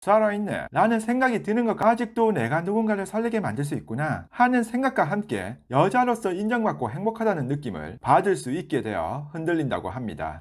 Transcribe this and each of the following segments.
살아있네 라는 생각이 드는 것, 아직도 내가 누군가를 설레게 만들 수 있구나 하는 생각과 함께 여자로서 인정받고 행복하다는 느낌을 받을 수 있게 되어 흔들린다고 합니다.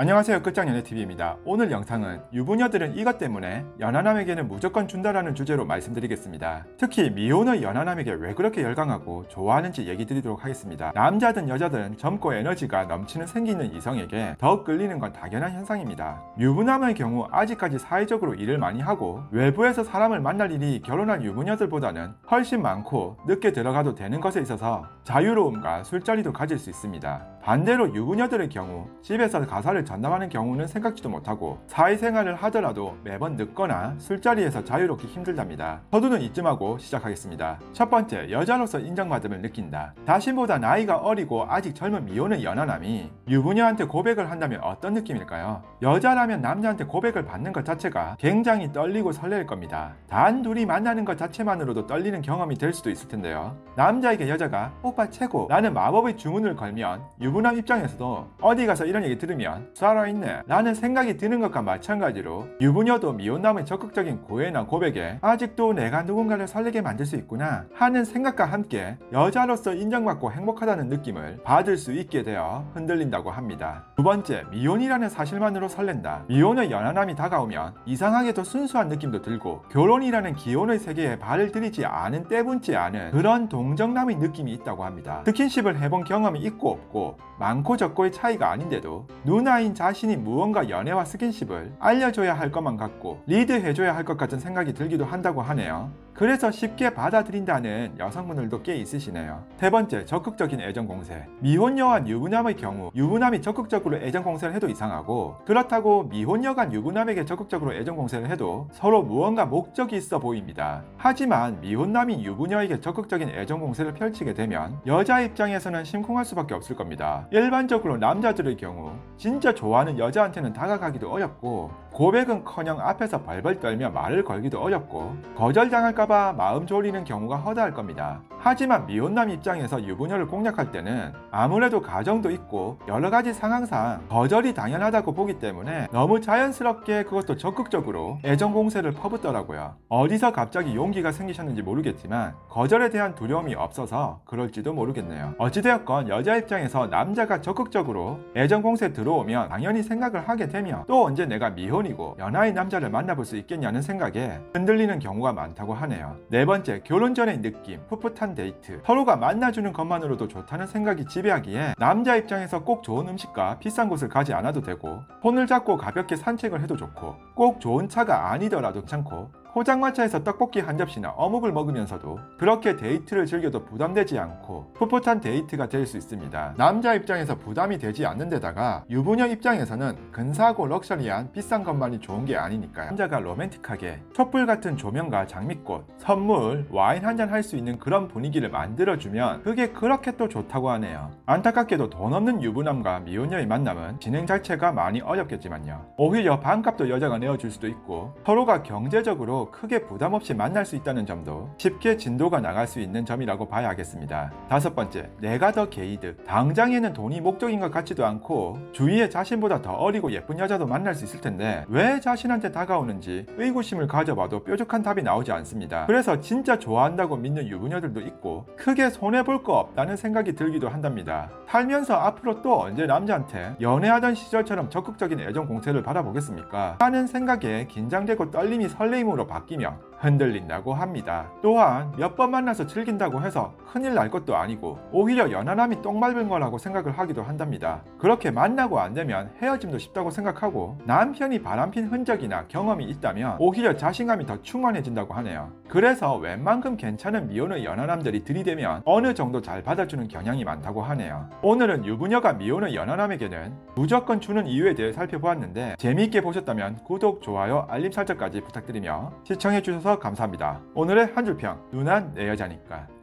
안녕하세요, 끝장연애TV입니다. 오늘 영상은 유부녀들은 이것 때문에 연하남에게는 무조건 준다라는 주제로 말씀드리겠습니다. 특히 미혼의 연하남에게 왜 그렇게 열광하고 좋아하는지 얘기 드리도록 하겠습니다. 남자든 여자든 젊고 에너지가 넘치는 생기 있는 이성에게 더 끌리는 건 당연한 현상입니다. 유부남의 경우 아직까지 사회적으로 일을 많이 하고 외부에서 사람을 만날 일이 결혼한 유부녀들보다는 훨씬 많고 늦게 들어가도 되는 것에 있어서 자유로움과 술자리도 가질 수 있습니다. 반대로 유부녀들의 경우 집에서 가사를 전담하는 경우는 생각지도 못하고 사회생활을 하더라도 매번 늦거나 술자리에서 자유롭기 힘들답니다. 서두는 이쯤 하고 시작하겠습니다. 첫 번째, 여자로서 인정받음을 느낀다. 자신보다 나이가 어리고 아직 젊은 미혼의 연하남이 유부녀한테 고백을 한다면 어떤 느낌일까요? 여자라면 남자한테 고백을 받는 것 자체가 굉장히 떨리고 설렐 겁니다. 단 둘이 만나는 것 자체만으로도 떨리는 경험이 될 수도 있을 텐데요. 남자에게 여자가 오빠 최고 라는 마법의 주문을 걸면 유부남 입장에서도 어디 가서 이런 얘기 들으면 살아있네 라는 생각이 드는 것과 마찬가지로 유부녀도 미혼남의 적극적인 고해나 고백에 아직도 내가 누군가를 설레게 만들 수 있구나 하는 생각과 함께 여자로서 인정받고 행복하다는 느낌을 받을 수 있게 되어 흔들린다고 합니다. 두 번째, 미혼이라는 사실만으로 설렌다. 미혼의 연하남이 다가오면 이상하게도 순수한 느낌도 들고 결혼이라는 기혼의 세계에 발을 들이지 않은 때분지 않은 그런 동정남의 느낌이 있다고 합니다. 스킨십을 해본 경험이 있고 없고 많고 적고의 차이가 아닌데도 누나인 자신이 무언가 연애와 스킨십을 알려줘야 할 것만 같고 리드해줘야 할 것 같은 생각이 들기도 한다고 하네요. 그래서 쉽게 받아들인다는 여성분들도 꽤 있으시네요. 세 번째, 적극적인 애정 공세. 미혼녀와 유부남의 경우 유부남이 적극적으로 애정 공세를 해도 이상하고, 그렇다고 미혼녀가 유부남에게 적극적으로 애정 공세를 해도 서로 무언가 목적이 있어 보입니다. 하지만 미혼남이 유부녀에게 적극적인 애정 공세를 펼치게 되면 여자 입장에서는 심쿵할 수밖에 없을 겁니다. 일반적으로 남자들의 경우 진짜 좋아하는 여자한테는 다가가기도 어렵고 고백은커녕 앞에서 벌벌 떨며 말을 걸기도 어렵고 거절당할까봐 마음 졸이는 경우가 허다할 겁니다. 하지만 미혼남 입장에서 유부녀를 공략할 때는 아무래도 가정도 있고 여러가지 상황상 거절이 당연하다고 보기 때문에 너무 자연스럽게 그것도 적극적으로 애정 공세를 퍼붓더라고요. 어디서 갑자기 용기가 생기셨는지 모르겠지만 거절에 대한 두려움이 없어서 그럴지도 모르겠네요. 어찌되었건 여자 입장에서 남자가 적극적으로 애정 공세에 들어오면 당연히 생각을 하게 되며 또 언제 내가 미혼이고 연하의 남자를 만나볼 수 있겠냐는 생각에 흔들리는 경우가 많다고 하네요. 네 번째, 결혼 전의 느낌, 풋풋한 데이트. 서로가 만나주는 것만으로도 좋다는 생각이 지배하기에 남자 입장에서 꼭 좋은 음식과 비싼 곳을 가지 않아도 되고 손을 잡고 가볍게 산책을 해도 좋고 꼭 좋은 차가 아니더라도 괜찮고 포장마차에서 떡볶이 한 접시나 어묵을 먹으면서도 그렇게 데이트를 즐겨도 부담되지 않고 풋풋한 데이트가 될 수 있습니다. 남자 입장에서 부담이 되지 않는 데다가 유부녀 입장에서는 근사하고 럭셔리한 비싼 것만이 좋은 게 아니니까요. 남자가 로맨틱하게 촛불 같은 조명과 장미꽃, 선물, 와인 한잔 할 수 있는 그런 분위기를 만들어주면 그게 그렇게 또 좋다고 하네요. 안타깝게도 돈 없는 유부남과 미혼녀의 만남은 진행 자체가 많이 어렵겠지만요. 오히려 반값도 여자가 내어줄 수도 있고 서로가 경제적으로 크게 부담 없이 만날 수 있다는 점도 쉽게 진도가 나갈 수 있는 점이라고 봐야 하겠습니다. 다섯 번째, 내가 더 게이득. 당장에는 돈이 목적인 것 같지도 않고 주위에 자신보다 더 어리고 예쁜 여자도 만날 수 있을 텐데 왜 자신한테 다가오는지 의구심을 가져봐도 뾰족한 답이 나오지 않습니다. 그래서 진짜 좋아한다고 믿는 유부녀들도 있고 크게 손해볼 거 없다는 생각이 들기도 한답니다. 살면서 앞으로 또 언제 남자한테 연애하던 시절처럼 적극적인 애정 공세를 받아보겠습니까? 하는 생각에 긴장되고 떨림이 설레임으로 바뀌며 흔들린다고 합니다. 또한 몇 번 만나서 즐긴다고 해서 큰일 날 것도 아니고 오히려 연하남이 똥 밟은 거라고 생각을 하기도 한답니다. 그렇게 만나고 안 되면 헤어짐도 쉽다고 생각하고 남편이 바람핀 흔적이나 경험이 있다면 오히려 자신감이 더 충만해진다고 하네요. 그래서 웬만큼 괜찮은 미혼의 연하남들이 들이대면 어느 정도 잘 받아주는 경향이 많다고 하네요. 오늘은 유부녀가 미혼의 연하남에게는 무조건 주는 이유에 대해 살펴보았는데 재미있게 보셨다면 구독, 좋아요, 알림 설정까지 부탁드리며 시청해주셔서 감사합니다. 오늘의 한 줄평, 누난 내 여자니까.